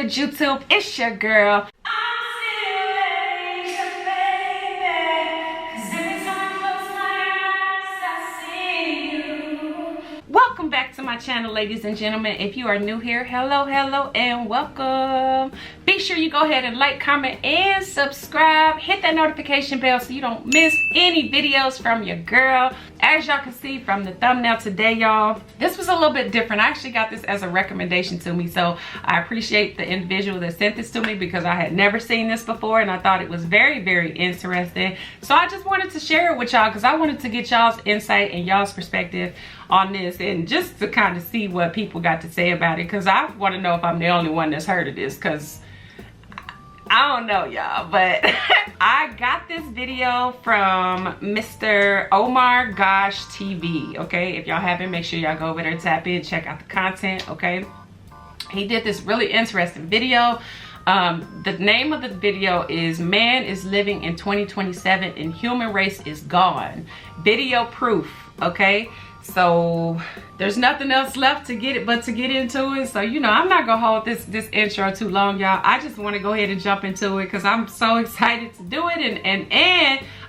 good YouTube? It's your girl. Welcome back to my channel, ladies and gentlemen. If you are new here, hello and welcome. Be sure you go ahead and like, comment, and subscribe. Hit that notification bell so you don't miss any videos from your girl. As y'all can see from the thumbnail today, y'all, this was a little bit different. I actually got this as a recommendation to me, so I appreciate the individual that sent this to me because I had never seen this before and I thought it was very interesting. So I just wanted to share it with y'all because I wanted to get y'all's insight and y'all's perspective on this, and just to kind of see what people got to say about it, because I want to know if I'm the only one that's heard of this, because I don't know, y'all. But I got this video from Mr. OmarGoshTV, okay? If y'all haven't, make sure y'all go over there, tap in, check out the content, okay? He did this really interesting video. The name of the video is "Man is Living in 2027 and Human Race is Gone. Video Proof," okay? So there's nothing else left to get into it. So, you know, I'm not gonna hold this intro too long, y'all. I just want to go ahead and jump into it because I'm so excited to do it, and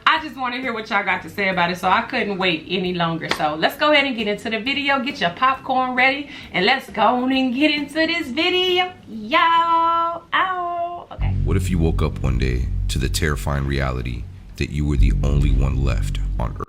I just want to hear what y'all got to say about it. So I couldn't wait any longer. So let's go ahead and get into the video. Get your popcorn ready and let's go on and get into this video, y'all. Ow. Okay. What if you woke up one day to the terrifying reality that you were the only one left on Earth?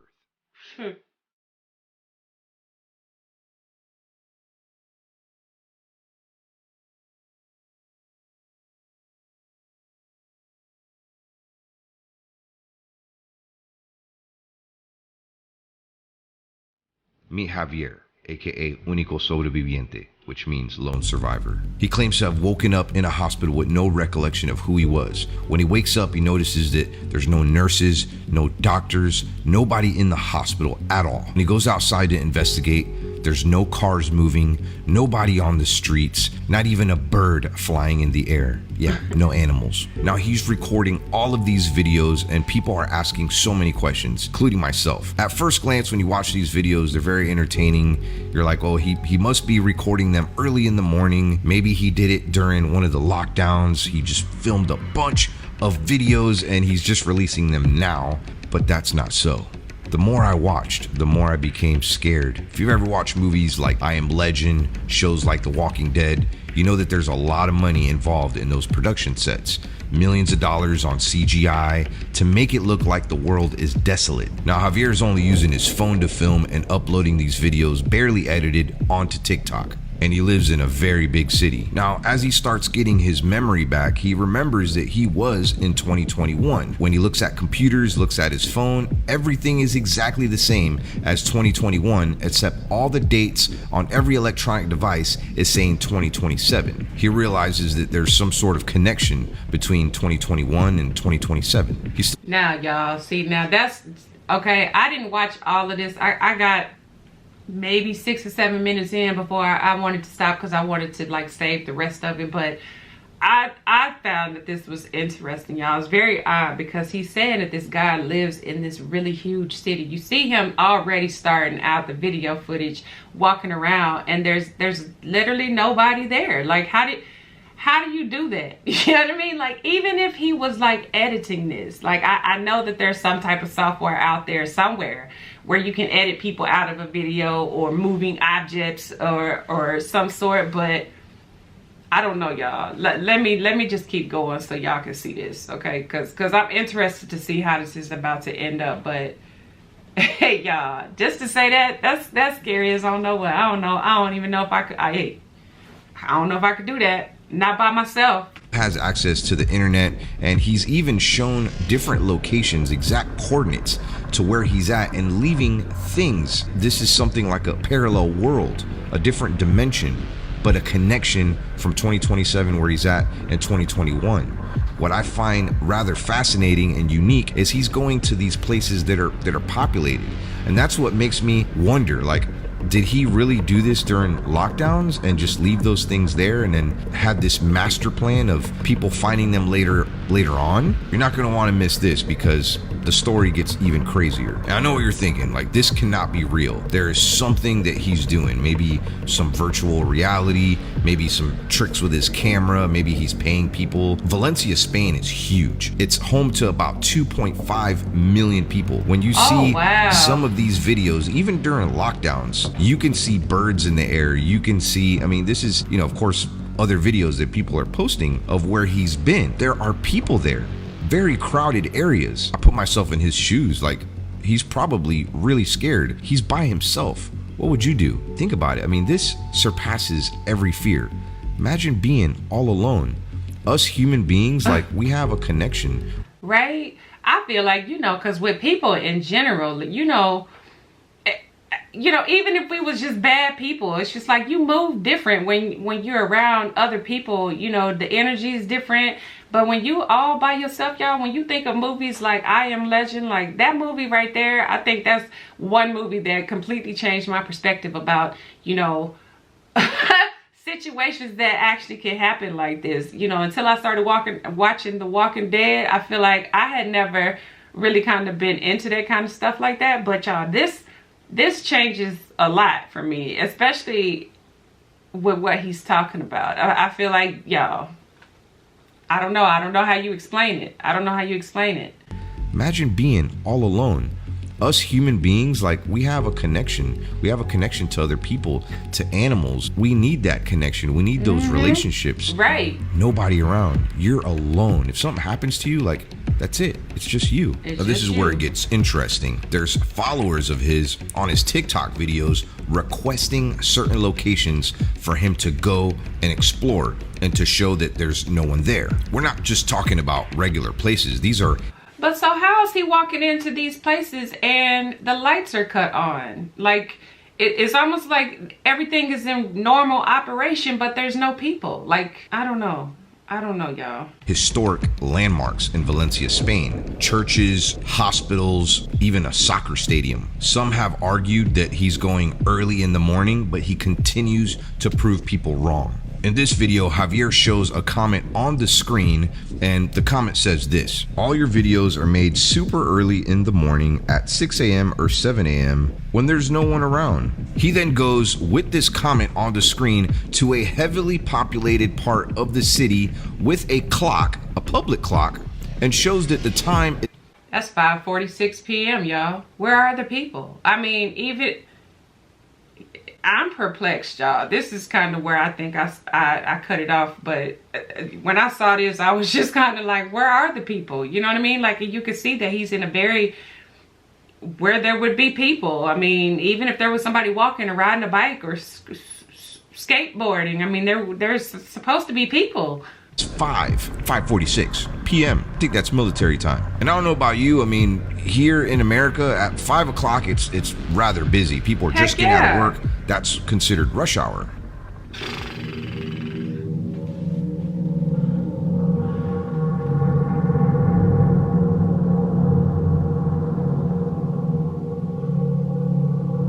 Meet Javier, aka Único Sobreviviente, which means lone survivor. He claims to have woken up in a hospital with no recollection of who he was. When he wakes up, he notices that there's no nurses, no doctors, nobody in the hospital at all. When he goes outside to investigate, there's no cars moving, nobody on the streets, not even a bird flying in the air. Yeah, no animals. Now he's recording all of these videos and people are asking so many questions, including myself. At first glance, when you watch these videos, they're very entertaining. You're like, oh, he must be recording them early in the morning. Maybe he did it during one of the lockdowns. He just filmed a bunch of videos and he's just releasing them now, but that's not so. The more I watched, the more I became scared. If you've ever watched movies like I Am Legend, shows like The Walking Dead, you know that there's a lot of money involved in those production sets. Millions of dollars on CGI to make it look like the world is desolate. Now Javier is only using his phone to film and uploading these videos barely edited onto TikTok. And he lives in a very big city. Now, as he starts getting his memory back, he remembers that he was in 2021. When he looks at computers, looks at his phone, everything is exactly the same as 2021, except all the dates on every electronic device is saying 2027. He realizes that there's some sort of connection between 2021 and 2027. Now, y'all, see, now that's, okay, I didn't watch all of this. I got maybe 6 or 7 minutes in before I wanted to stop because I wanted to like save the rest of it. But I found that this was interesting, y'all. It's very odd because he's saying that this guy lives in this really huge city. You see him already starting out the video footage walking around and there's literally nobody there. Like, how do you do that? You know what I mean? Like, even if he was like editing this, like I know that there's some type of software out there somewhere where you can edit people out of a video or moving objects or some sort, but I don't know, y'all. Let me just keep going so y'all can see this, okay? Because I'm interested to see how this is about to end up. But hey, y'all, just to say that's scary as I don't know what. I don't know. I don't even know if I could. I don't know if I could do that. Not by myself. Has access to the internet, and he's even shown different locations, exact coordinates to where he's at, and leaving things. This is something like a parallel world, a different dimension, but a connection from 2027 where he's at and 2021. What I find rather fascinating and unique is he's going to these places that are populated, and that's what makes me wonder, like, did he really do this during lockdowns and just leave those things there and then had this master plan of people finding them later later on, you're not going to want to miss this because the story gets even crazier. And I know what you're thinking, like, this cannot be real. There is something that he's doing, maybe some virtual reality, maybe some tricks with his camera, maybe he's paying people. Valencia, Spain is huge. It's home to about 2.5 million people. When you see some of these videos, even during lockdowns, you can see birds in the air. You can see, I mean, this is, you know, of course, other videos that people are posting of where he's been. There are people there, very crowded areas. I put myself in his shoes, like, he's probably really scared. He's by himself. What would you do? Think about it. I mean, this surpasses every fear. Imagine being all alone. Us human beings, like, we have a connection. Right? I feel like, you know, because with people in general, you know, even if we was just bad people, it's just like you move different when you're around other people. You know, the energy is different. But when you all by yourself, y'all, when you think of movies like I Am Legend, like that movie right there, I think that's one movie that completely changed my perspective about, you know, situations that actually can happen like this. You know, until I started watching The Walking Dead, I feel like I had never really kind of been into that kind of stuff like that. But y'all, this changes a lot for me, especially with what he's talking about. I feel like, y'all, I don't know how you explain it. I don't know how you explain it. Imagine being all alone. Us human beings, like, we have a connection. We have a connection to other people, to animals. We need that connection. We need those relationships. Right. Nobody around. You're alone. If something happens to you, like, that's it. It's just you. This is where it gets interesting. There's followers of his on his TikTok videos requesting certain locations for him to go and explore and to show that there's no one there. We're not just talking about regular places. These are... But so how is he walking into these places and the lights are cut on? Like, it's almost like everything is in normal operation, but there's no people. Like, I don't know, y'all. Historic landmarks in Valencia, Spain. Churches, hospitals, even a soccer stadium. Some have argued that he's going early in the morning, but he continues to prove people wrong. In this video, Javier shows a comment on the screen, and the comment says this: all your videos are made super early in the morning at 6 a.m. or 7 a.m. when there's no one around. He then goes with this comment on the screen to a heavily populated part of the city with a clock, a public clock, and shows that the time... That's 5:46 p.m., y'all. Where are the people? I mean, even... I'm perplexed, y'all. This is kind of where I think I cut it off. But when I saw this, I was just kind of like, where are the people? You know what I mean? Like, you could see that he's in a very... where there would be people. I mean, even if there was somebody walking or riding a bike or skateboarding, I mean, there's supposed to be people. It's 5:46 p.m. I think that's military time. And I don't know about you, I mean, here in America at 5 o'clock, it's rather busy. People are just getting out of work. That's considered rush hour.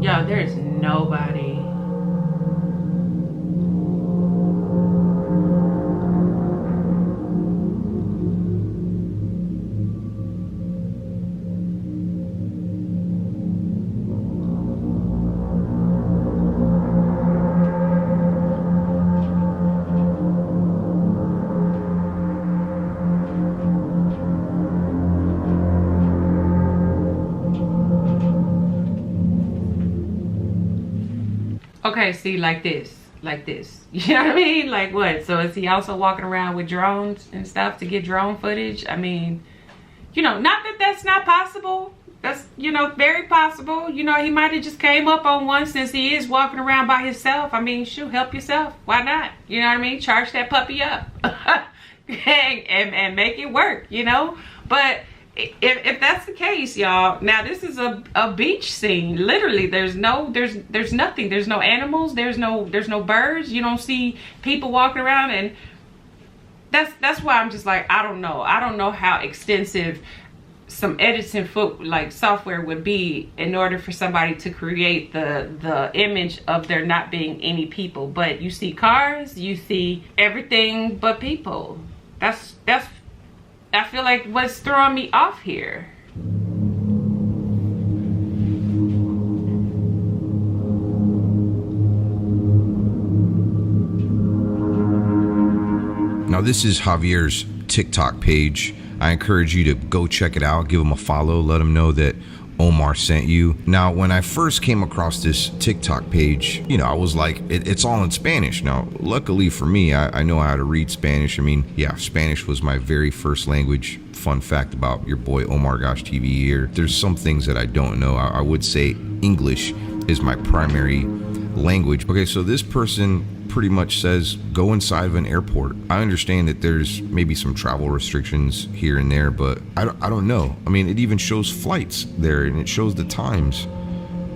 Yo, there's nobody. Okay, see, like this. You know what I mean? Like what? So is he also walking around with drones and stuff to get drone footage? I mean, you know, not that that's not possible. That's, you know, very possible. You know, he might have just came up on one since he is walking around by himself. I mean, shoot, help yourself. Why not? You know what I mean? Charge that puppy up and make it work, you know? But if that's the case, y'all, now this is a beach scene. Literally, there's nothing. There's no animals. There's no birds. You don't see people walking around, and that's why I'm just like, I don't know how extensive some editing software would be in order for somebody to create the image of there not being any people. But you see cars, you see everything but people. That's I feel like what's throwing me off here. Now this is Javier's TikTok page. I encourage you to go check it out, give him a follow, let him know that Omar sent you. Now, when I first came across this TikTok page, you know, I was like, it's all in Spanish. Now, luckily for me, I know how to read Spanish. I mean, yeah, Spanish was my very first language. Fun fact about your boy OmarGoshTV here. There's some things that I don't know. I would say English is my primary language. Okay, so this person pretty much says go inside of an airport. I understand that there's maybe some travel restrictions here and there, but I don't know. I mean, it even shows flights there and it shows the times.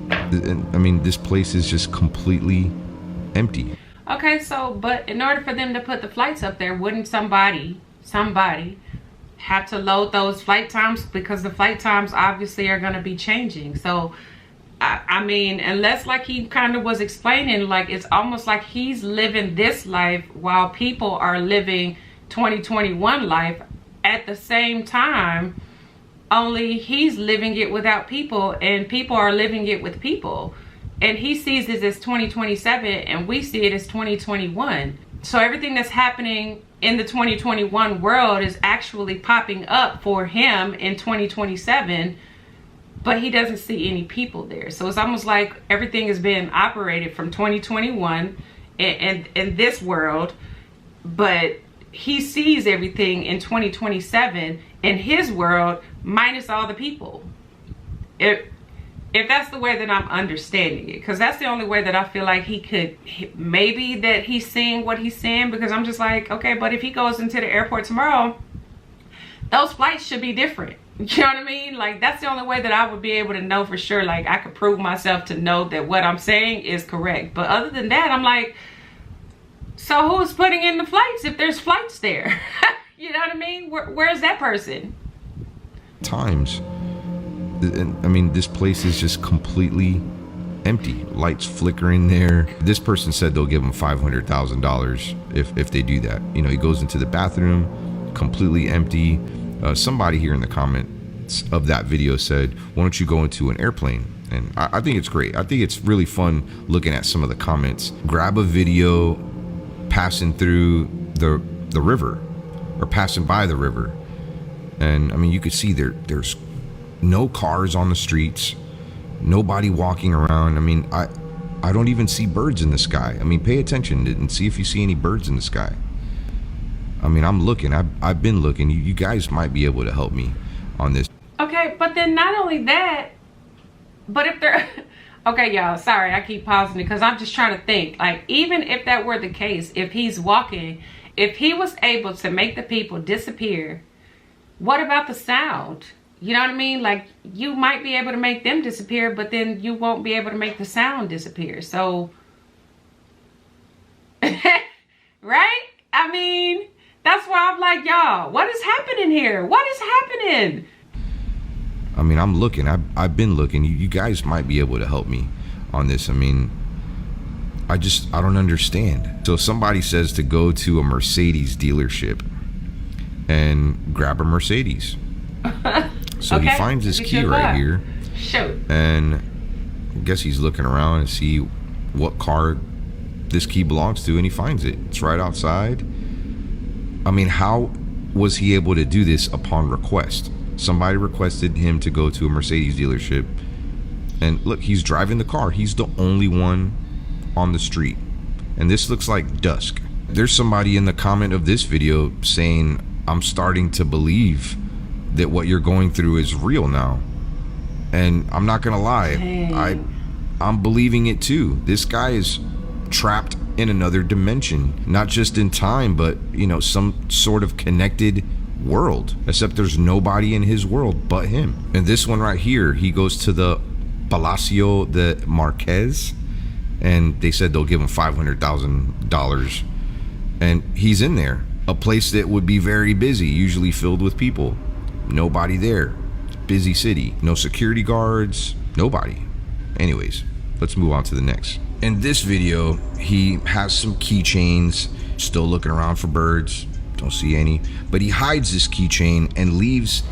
And I mean, this place is just completely empty. Okay, so but in order for them to put the flights up there, wouldn't somebody have to load those flight times, because the flight times obviously are going to be changing. So I mean, unless, like he kind of was explaining, like it's almost like he's living this life while people are living 2021 life at the same time, only he's living it without people and people are living it with people. And he sees this as 2027 and we see it as 2021. So everything that's happening in the 2021 world is actually popping up for him in 2027. But he doesn't see any people there. So it's almost like everything is being operated from 2021 in this world, but he sees everything in 2027 in his world minus all the people. If that's the way that I'm understanding it, because that's the only way that I feel like he could, maybe that he's seeing what he's seeing, because I'm just like, okay, but if he goes into the airport tomorrow, those flights should be different. You know what I mean? Like, that's the only way that I would be able to know for sure. Like, I could prove myself to know that what I'm saying is correct. But other than that, I'm like, so who's putting in the flights if there's flights there? You know what I mean? Where's that person? Times. I mean, this place is just completely empty. Lights flickering there. This person said they'll give him $500,000 if they do that. You know, he goes into the bathroom, completely empty. Somebody here in the comments of that video said, why don't you go into an airplane? And I think it's great. I think it's really fun looking at some of the comments. Grab a video passing through the river or passing by the river. And I mean, you could see there's no cars on the streets, nobody walking around. I mean, I don't even see birds in the sky. I mean, pay attention and see if you see any birds in the sky. I mean, I'm looking. I've been looking. You guys might be able to help me on this. Okay, but then not only that, but if they're... Okay, y'all, sorry, I keep pausing because I'm just trying to think. Like, even if that were the case, if he's walking, if he was able to make the people disappear, what about the sound? You know what I mean? Like, you might be able to make them disappear, but then you won't be able to make the sound disappear. So... Right? I mean... That's why I'm like, y'all, what is happening here? What is happening? I mean, I'm looking. I've been looking. You guys might be able to help me on this. I mean, I don't understand. So somebody says to go to a Mercedes dealership and grab a Mercedes. So okay, he finds this key right here. Shoot. And I guess he's looking around and see what car this key belongs to, and he finds it. It's right outside. I mean, how was he able to do this upon request? Somebody requested him to go to a Mercedes dealership. And look, he's driving the car. He's the only one on the street. And this looks like dusk. There's somebody in the comment of this video saying, I'm starting to believe that what you're going through is real now. And I'm not gonna lie, I'm believing it too. This guy is trapped in another dimension, not just in time, but you know, some sort of connected world, except there's nobody in his world but him. And this one right here, he goes to the Palacio de Marquez and they said they'll give him $500,000, and he's in there, a place that would be very busy, usually filled with people. Nobody there. Busy city. No security guards, nobody. Anyways, let's move on to the next. In this video, he has some keychains, still looking around for birds, Don't see any. But he hides this keychain and leaves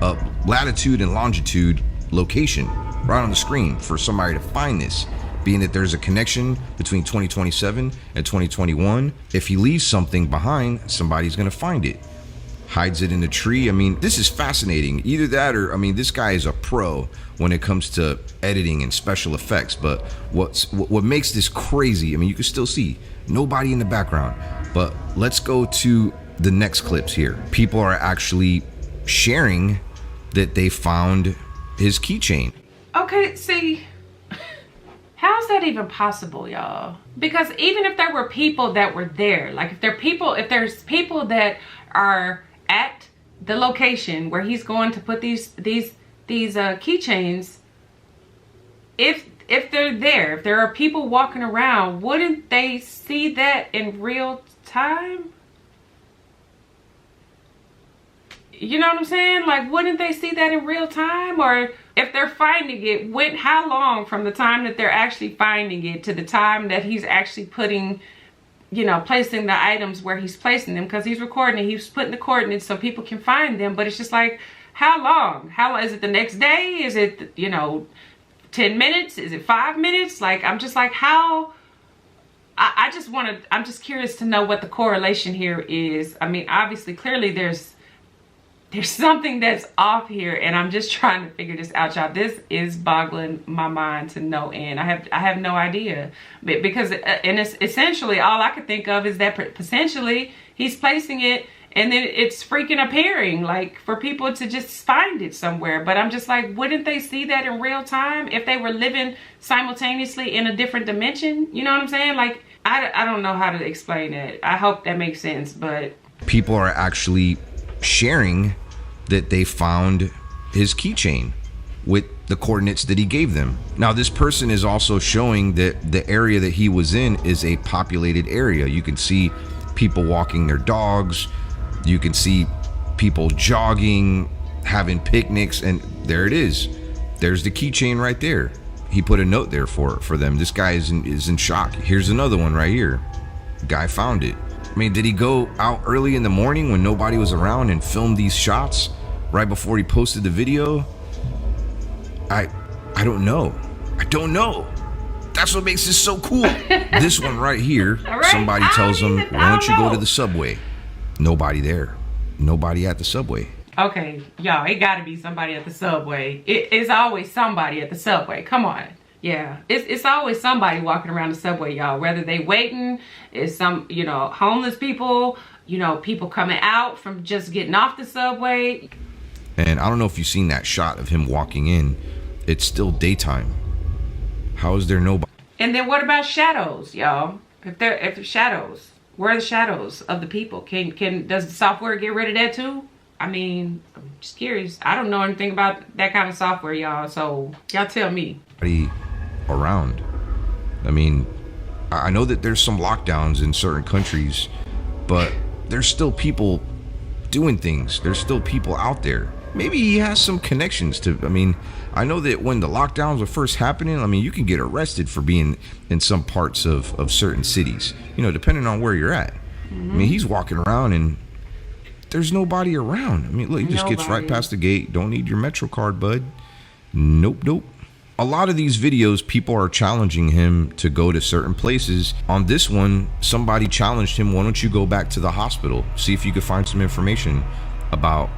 a latitude and longitude location right on the screen for somebody to find this. Being that there's a connection between 2027 and 2021, if he leaves something behind, somebody's gonna find it. Hides it in a tree. I mean, this is fascinating. Either that or, I mean, this guy is a pro when it comes to editing and special effects. But what makes this crazy, I mean, you can still see nobody in the background. But let's go to the next clips here. People are actually sharing that they found his keychain. Okay, see, how's that even possible, y'all? Because even if there were people that were there, like if there's people that are at the location where he's going to put these keychains, if they're there, if there are people walking around, wouldn't they see that in real time? You know what I'm saying? Like, wouldn't they see that in real time? Or if they're finding it, how long from the time that they're actually finding it to the time that he's actually putting, you know, placing the items where he's placing them? Because he's recording it, he's putting the coordinates so people can find them. But it's just like, how long? Is it the next day? Is it, you know, 10 minutes? Is it 5 minutes? Like, I'm just like, how? I'm just curious to know what the correlation here is. I mean, obviously, clearly there's something that's off here, and I'm just trying to figure this out, y'all. This is boggling my mind to no end. I have no idea, because and it's essentially all I could think of is that potentially he's placing it and then it's freaking appearing, like, for people to just find it somewhere. But I'm just like, wouldn't they see that in real time if they were living simultaneously in a different dimension? You know what I'm saying? Like, I don't know how to explain it. I hope that makes sense. But people are actually sharing that they found his keychain with the coordinates that he gave them. Now, this person is also showing that the area that he was in is a populated area. You can see people walking their dogs. You can see people jogging, having picnics, and there it is. There's the keychain right there. He put a note there for them. This guy is in shock. Here's another one right here. Guy found it. I mean, did he go out early in the morning when nobody was around and film these shots right before he posted the video? I don't know. I don't know. That's what makes this so cool. This one right here, right. Somebody tells him, why don't you go to the subway? Nobody there. Nobody at the subway. Okay, y'all, it gotta be somebody at the subway. It's always somebody at the subway. Come on. Yeah, it's always somebody walking around the subway, y'all. Whether they waiting, it's some, you know, homeless people, you know, people coming out from just getting off the subway. And I don't know if you've seen that shot of him walking in. It's still daytime. How is there nobody? And then what about shadows, y'all? If there's shadows, where are the shadows of the people? Does the software get rid of that too? I mean, I'm just curious. I don't know anything about that kind of software, y'all. So y'all tell me. Around. I mean, I know that there's some lockdowns in certain countries, but there's still people doing things. There's still people out there. Maybe he has some connections to, I mean, I know that when the lockdowns were first happening, I mean, you can get arrested for being in some parts of certain cities, you know, depending on where you're at. Mm-hmm. I mean, he's walking around and there's nobody around. I mean, look, he just gets right past the gate. Don't need your Metro card, bud. Nope. A lot of these videos, people are challenging him to go to certain places. On this one, somebody challenged him, why don't you go back to the hospital? See if you could find some information about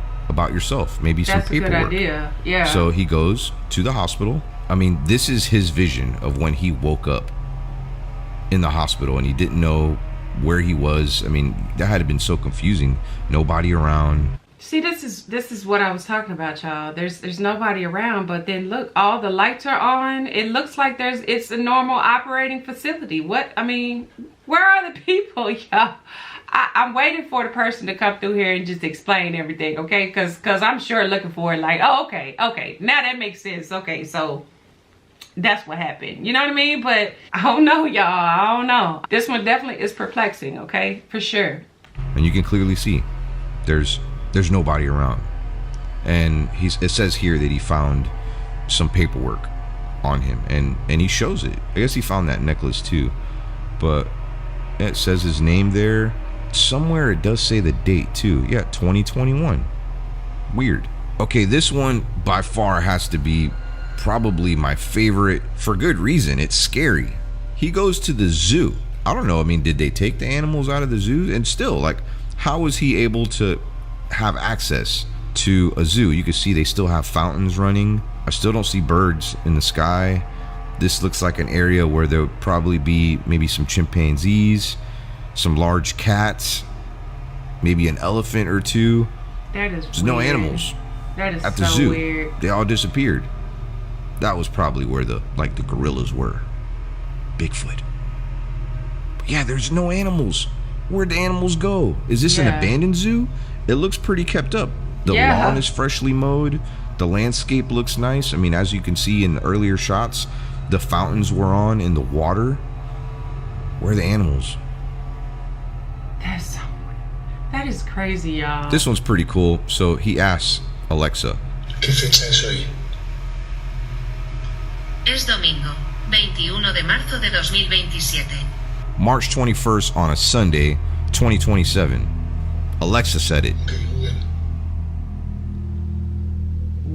yourself. Maybe some paperwork. That's a good idea, yeah. So he goes to the hospital. I mean, this is his vision of when he woke up in the hospital and he didn't know where he was. I mean, that had been so confusing. Nobody around. See, this is what I was talking about, y'all. There's nobody around, but then look, all the lights are on. It looks like it's a normal operating facility. What, I mean, where are the people, y'all? I'm waiting for the person to come through here and just explain everything, okay? Because I'm sure looking for it like, oh, okay, now that makes sense. Okay, so that's what happened. You know what I mean? But I don't know, y'all. I don't know. This one definitely is perplexing, okay? For sure. And you can clearly see there's nobody around. And it says here that he found some paperwork on him, and he shows it. I guess he found that necklace too. But it says his name there. somewhere it does say the date too. Yeah, 2021. Weird. Okay, this one by far has to be probably my favorite for good reason. It's scary. He goes to the zoo. I don't know. I mean, did they take the animals out of the zoo? And still, like, how was he able to have access to a zoo? You can see they still have fountains running. I still don't see birds in the sky. This looks like an area where there would probably be maybe some chimpanzees, some large cats, maybe an elephant or two. That is There's weird. no animals That is at the so zoo. weird. They all disappeared. That was probably where the gorillas were. Bigfoot. But yeah, there's no animals. Where'd the animals go? Is this an abandoned zoo? It looks pretty kept up. The lawn is freshly mowed. The landscape looks nice. I mean, as you can see in the earlier shots, the fountains were on in the water. Where are the animals? That is crazy, y'all. This one's pretty cool. So he asks Alexa, ¿Qué fecha es hoy? Es domingo, 21 de marzo de 2027. March 21st on a Sunday, 2027. Alexa said it. Que Google.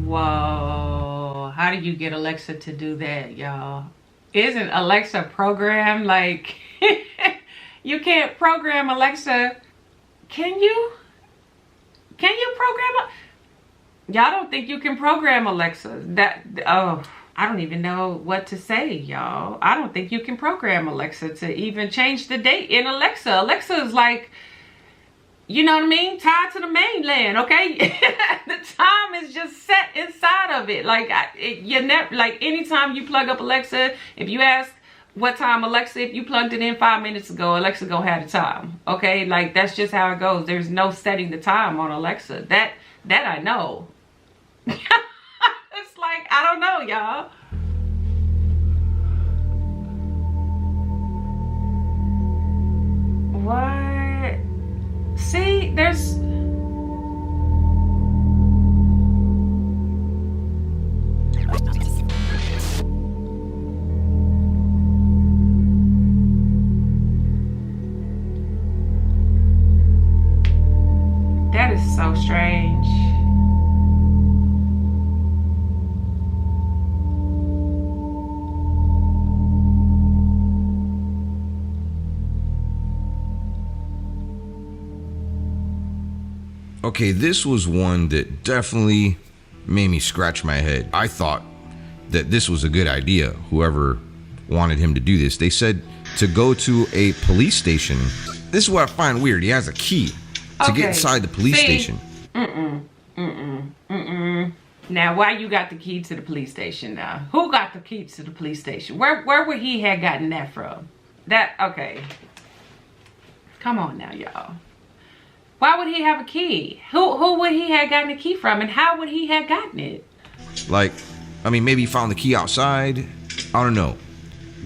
Whoa. How do you get Alexa to do that, y'all? Isn't Alexa programmed? Like, you can't program Alexa. Can you? Can you program? Y'all don't think you can program Alexa? I don't even know what to say, y'all. I don't think you can program Alexa to even change the date in Alexa. Alexa is like, you know what I mean? Tied to the mainland, okay? The time is just set inside of it. Like, you never, like, anytime you plug up Alexa, if you ask what time Alexa, if you plugged it in 5 minutes ago, Alexa gonna have the time, okay? Like, that's just how it goes. There's no setting the time on Alexa. That I know. It's like, I don't know, y'all. What? See, there's... That is so strange. Okay, this was one that definitely made me scratch my head. I thought that this was a good idea, whoever wanted him to do this. They said to go to a police station. This is what I find weird. He has a key to get inside the police station. Now, why you got the key to the police station now? Who got the key to the police station? Where would he have gotten that from? Okay. Come on now, y'all. Why would he have a key? Who would he have gotten the key from, and how would he have gotten it? Like, I mean, maybe he found the key outside. I don't know.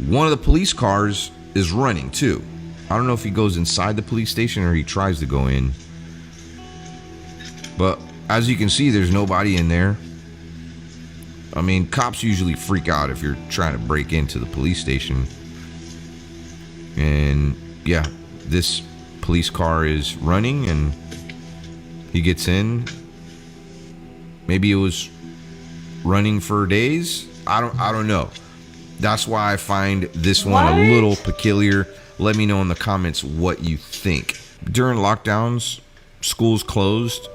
One of the police cars is running too. I don't know if he goes inside the police station or he tries to go in. But as you can see, there's nobody in there. I mean, cops usually freak out if you're trying to break into the police station. And yeah, this police car is running and he gets in. Maybe it was running for days. I don't know. That's why I find this one a little peculiar. Let me know in the comments what you think. During lockdowns, schools closed.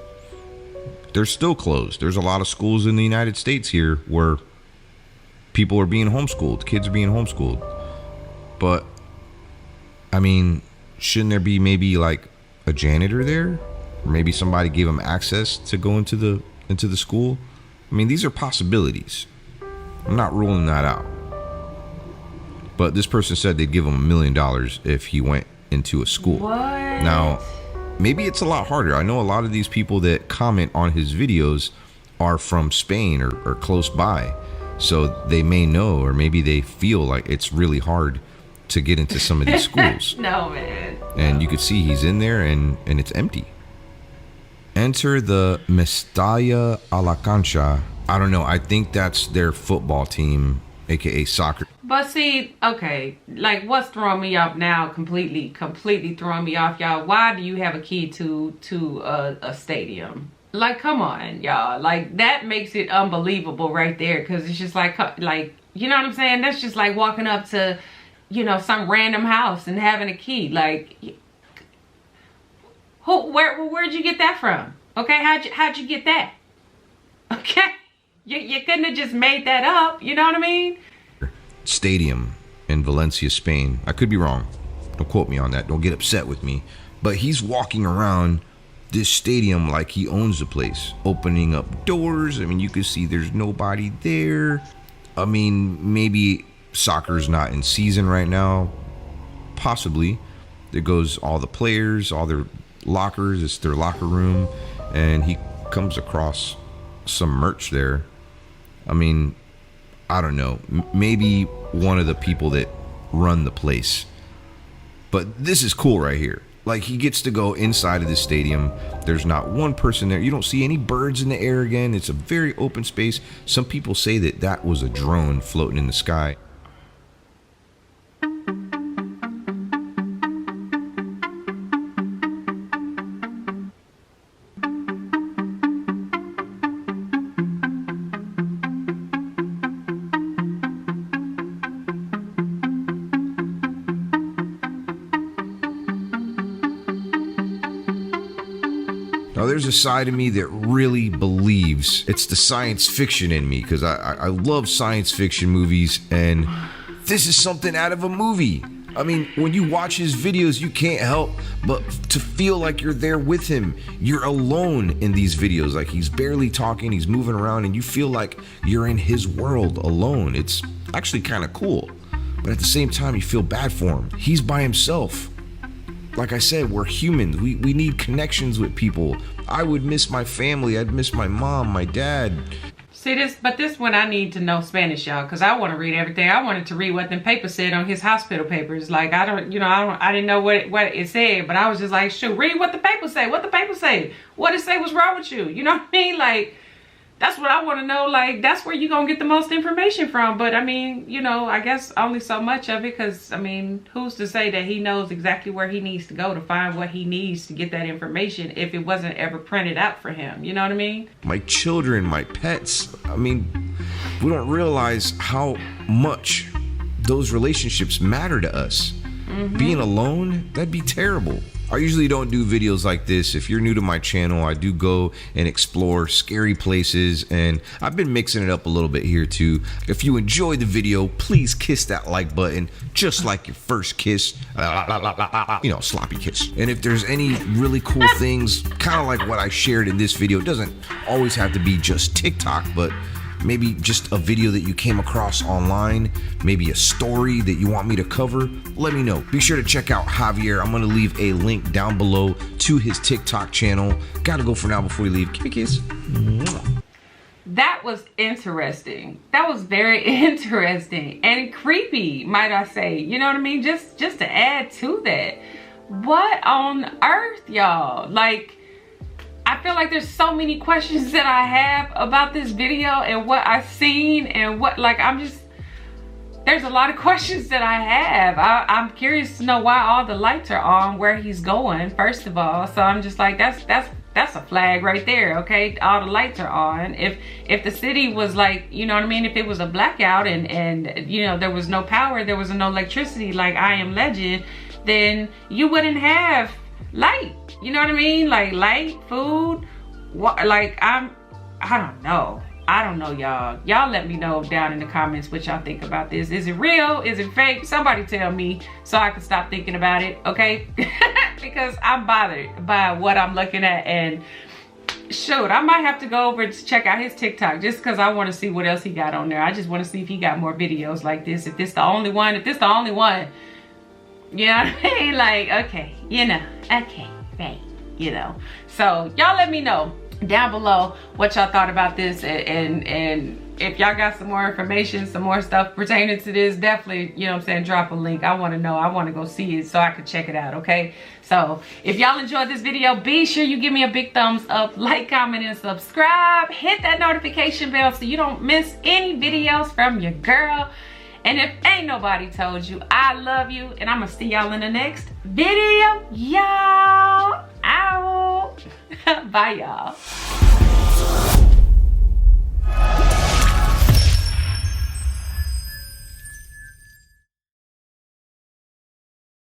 They're still closed. There's a lot of schools in the United States here where people are being homeschooled. Kids are being homeschooled. But, I mean, shouldn't there be maybe like a janitor there? Or maybe somebody gave them access to go into the school? I mean, these are possibilities. I'm not ruling that out. But this person said they'd give him $1 million if he went into a school. What? Now, maybe it's a lot harder. I know a lot of these people that comment on his videos are from Spain or close by. So they may know, or maybe they feel like it's really hard to get into some of these schools. No, man. And you could see he's in there and it's empty. Enter the Mestalla a la Cancha. I don't know. I think that's their football team. aka soccer. But see, okay, like what's throwing me off now, completely throwing me off, y'all. Why do you have a key to a stadium? Like, come on, y'all. Like, that makes it unbelievable right there, because it's just like, you know what I'm saying? That's just like walking up to, you know, some random house and having a key. Like, where'd you get that from? Okay, how'd you get that? Okay, you couldn't have just made that up. You know what I mean? Stadium in Valencia, Spain. I could be wrong. Don't quote me on that. Don't get upset with me. But he's walking around this stadium like he owns the place, opening up doors. I mean, you can see there's nobody there. I mean, maybe soccer's not in season right now. Possibly. There goes all the players, all their lockers. It's their locker room. And he comes across some merch there. I mean, I don't know. Maybe one of the people that run the place. But this is cool right here. Like, he gets to go inside of the stadium. There's not one person there. You don't see any birds in the air again. It's a very open space. Some people say that that was a drone floating in the sky. Now, there's a side of me that really believes it's the science fiction in me, because I love science fiction movies, and this is something out of a movie. I mean, when you watch his videos, you can't help but to feel like you're there with him. You're alone in these videos. Like, he's barely talking, he's moving around, and you feel like you're in his world alone. It's actually kind of cool, but at the same time, you feel bad for him. He's by himself. Like I said, we're humans. We need connections with people. I would miss my family. I'd miss my mom, my dad. See this, but this one I need to know Spanish, y'all, because I want to read everything. I wanted to read what them papers said on his hospital papers. Like, I didn't know what it said, but I was just like, shoot, read what the papers say. What the papers say? What it say was wrong with you? You know what I mean? Like, that's what I want to know. Like, that's where you're going to get the most information from. But, I mean, you know, I guess only so much of it, because, I mean, who's to say that he knows exactly where he needs to go to find what he needs to get that information if it wasn't ever printed out for him? You know what I mean? My children, my pets. I mean, we don't realize how much those relationships matter to us. Mm-hmm. Being alone, that'd be terrible. I usually don't do videos like this. If you're new to my channel, I do go and explore scary places, and I've been mixing it up a little bit here too. If you enjoyed the video, please kiss that like button, just like your first kiss. You know, sloppy kiss. And if there's any really cool things, kind of like what I shared in this video, it doesn't always have to be just TikTok, but maybe just a video that you came across online, maybe a story that you want me to cover, let me know. Be sure to check out Javier. I'm gonna leave a link down below to his TikTok channel. Gotta go for now before you leave. Give me a kiss. That was interesting. That was very interesting and creepy, might I say. You know what I mean? Just to add to that. What on earth, y'all? Like, I feel like there's so many questions that I have about this video and what I've seen and what, like, there's a lot of questions that I have. I'm curious to know why all the lights are on where he's going, first of all. So I'm just like, that's a flag right there, okay? All the lights are on. If the city was like, you know what I mean? If it was a blackout and you know, there was no power, there was no electricity like I Am Legend, then you wouldn't have light. You know what I mean? Like light, food, what, like I don't know. I don't know, y'all. Y'all let me know down in the comments what y'all think about this. Is it real? Is it fake? Somebody tell me so I can stop thinking about it, okay? Because I'm bothered by what I'm looking at, and shoot, I might have to go over to check out his TikTok just because I want to see what else he got on there. I just want to see if he got more videos like this. If this the only one, you know what I mean? Like, okay, you know, okay. Right, you know. So y'all let me know down below what y'all thought about this, and if y'all got some more information, some more stuff pertaining to this, definitely, you know what I'm saying, drop a link. I want to know. I want to go see it so I can check it out, okay? So if y'all enjoyed this video, be sure you give me a big thumbs up, like, comment, and subscribe. Hit that notification bell so you don't miss any videos from your girl. And if ain't nobody told you, I love you. And I'm going to see y'all in the next video. Y'all out. Bye, y'all.